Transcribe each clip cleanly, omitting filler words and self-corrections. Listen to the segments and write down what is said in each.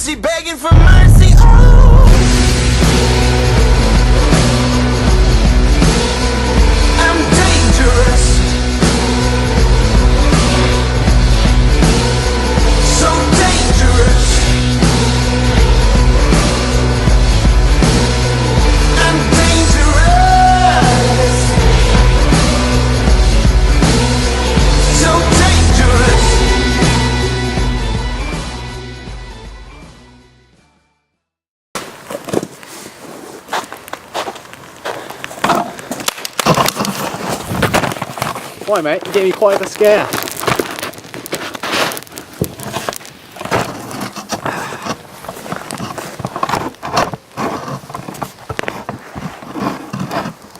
mercy, begging for mercy. Oh, I'm dangerous, so dangerous. I'm dangerous, so dangerous. Why, mate? You gave me quite a scare.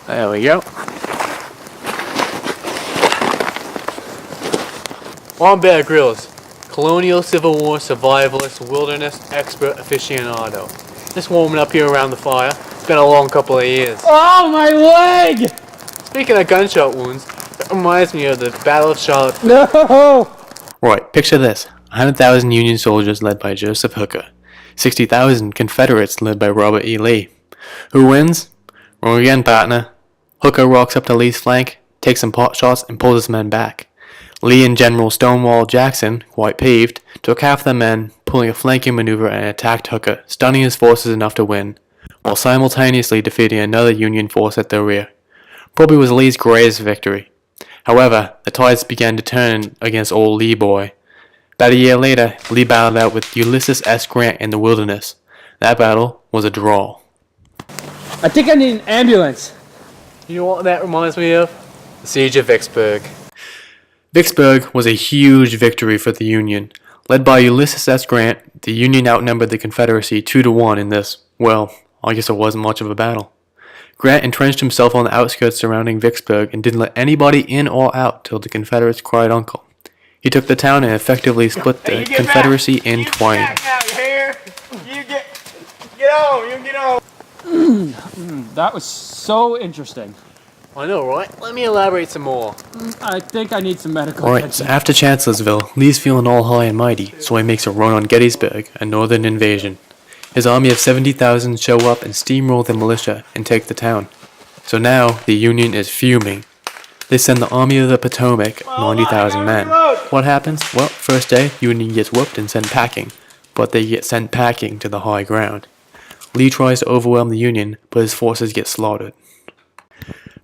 There we go. Well, I'm Bear Grylls, colonial Civil War survivalist, wilderness expert aficionado. Just warming up here around the fire. It's been a long couple of years. Oh, my leg! Speaking of gunshot wounds, that reminds me of the Battle of Charlotte. No! Right, picture this. 100,000 Union soldiers led by Joseph Hooker. 60,000 Confederates led by Robert E. Lee. Who wins? Wrong again, partner. Hooker rocks up to Lee's flank, takes some pot shots, and pulls his men back. Lee and General Stonewall Jackson, quite peeved, took half their men, pulling a flanking maneuver and attacked Hooker, stunning his forces enough to win, while simultaneously defeating another Union force at their rear. Probably was Lee's greatest victory. However, the tides began to turn against old Lee boy. About a year later, Lee battled out with Ulysses S. Grant in the Wilderness. That battle was a draw. I think I need an ambulance. You know what that reminds me of? The Siege of Vicksburg. Vicksburg was a huge victory for the Union. Led by Ulysses S. Grant, the Union outnumbered the Confederacy 2-1 in this, well, I guess it wasn't much of a battle. Grant entrenched himself on the outskirts surrounding Vicksburg and didn't let anybody in or out till the Confederates cried uncle. He took the town and effectively split the Confederacy in twain. That was so interesting. I know, right? Let me elaborate some more. I think I need some medical Alright, so attention. after Chancellorsville, Lee's feeling all high and mighty, so he makes a run on Gettysburg, a northern invasion. His army of 70,000 show up and steamroll the militia and take the town. So now, the Union is fuming. They send the Army of the Potomac, 90,000 men. What happens? Well, first day, Union gets whooped and sent packing, but they get sent packing to the high ground. Lee tries to overwhelm the Union, but his forces get slaughtered.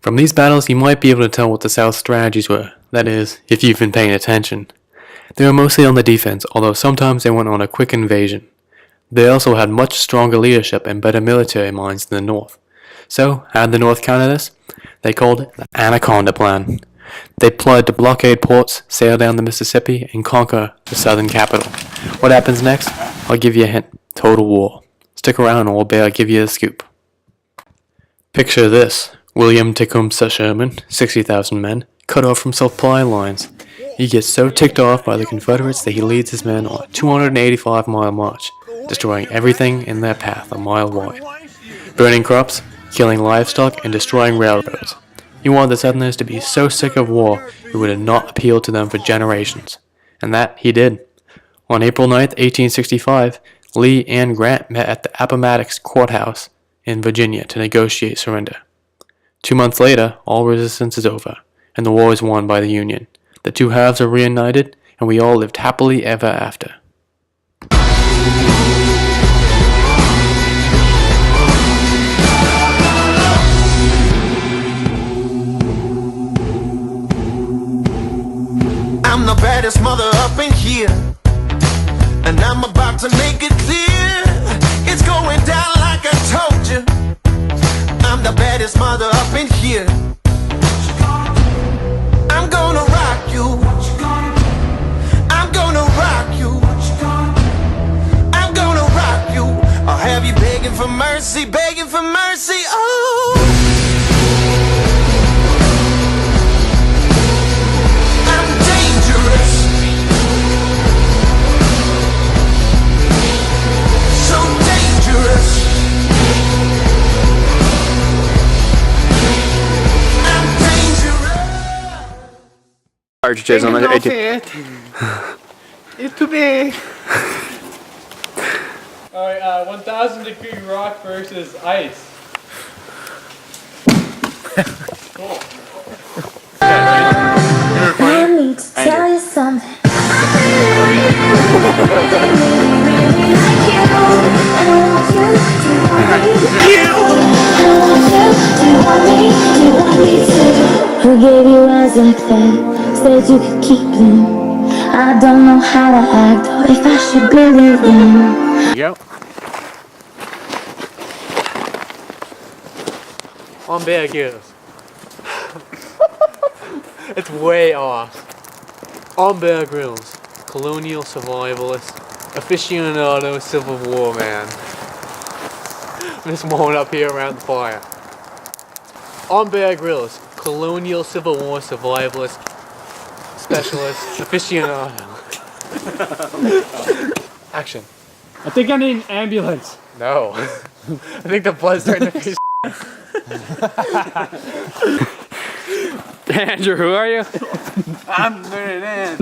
From these battles, you might be able to tell what the South's strategies were, that is, if you've been paying attention. They were mostly on the defense, although sometimes they went on a quick invasion. They also had much stronger leadership and better military minds than the North. So, how did the North counter this? They called it the Anaconda Plan. They plotted to blockade ports, sail down the Mississippi, and conquer the southern capital. What happens next? I'll give you a hint. Total war. Stick around or I'll give you a scoop. Picture this. William Tecumseh Sherman, 60,000 men, cut off from supply lines. He gets so ticked off by the Confederates that he leads his men on a 285-mile march, destroying everything in their path a mile wide. Burning crops, killing livestock, and destroying railroads. He wanted the Southerners to be so sick of war it would have not appealed to them for generations. And that he did. On April 9, 1865, Lee and Grant met at the Appomattox Courthouse in Virginia to negotiate surrender. 2 months later, all resistance is over, and the war is won by the Union. The two halves are reunited, and we all lived happily ever after. I'm the baddest mother up in here, and I'm about to make it clear. It's going down like I told you. I'm the baddest mother up in here. I'm gonna rock you. I'm gonna rock you. I'm gonna rock you. I'll have you begging for mercy, begging for mercy. Oh, I'm dangerous, so dangerous. Cartridges on the It's too big. Alright, 1,000 degree rock versus ice. Cool. I need to tell you something. Who gave you eyes like that? Said you could keep them. I don't know how to act or if I should believe them. There you go. On Bear Grylls. It's way off. On Bear Grylls, colonial survivalist, aficionado, Civil War man. I'm just warming up here around the fire. On Bear Grylls, colonial Civil War survivalist, specialist, aficionado. Action. I think I need an ambulance. No. I think the blood's starting to freeze. Andrew, who are you? I'm Ferdinand.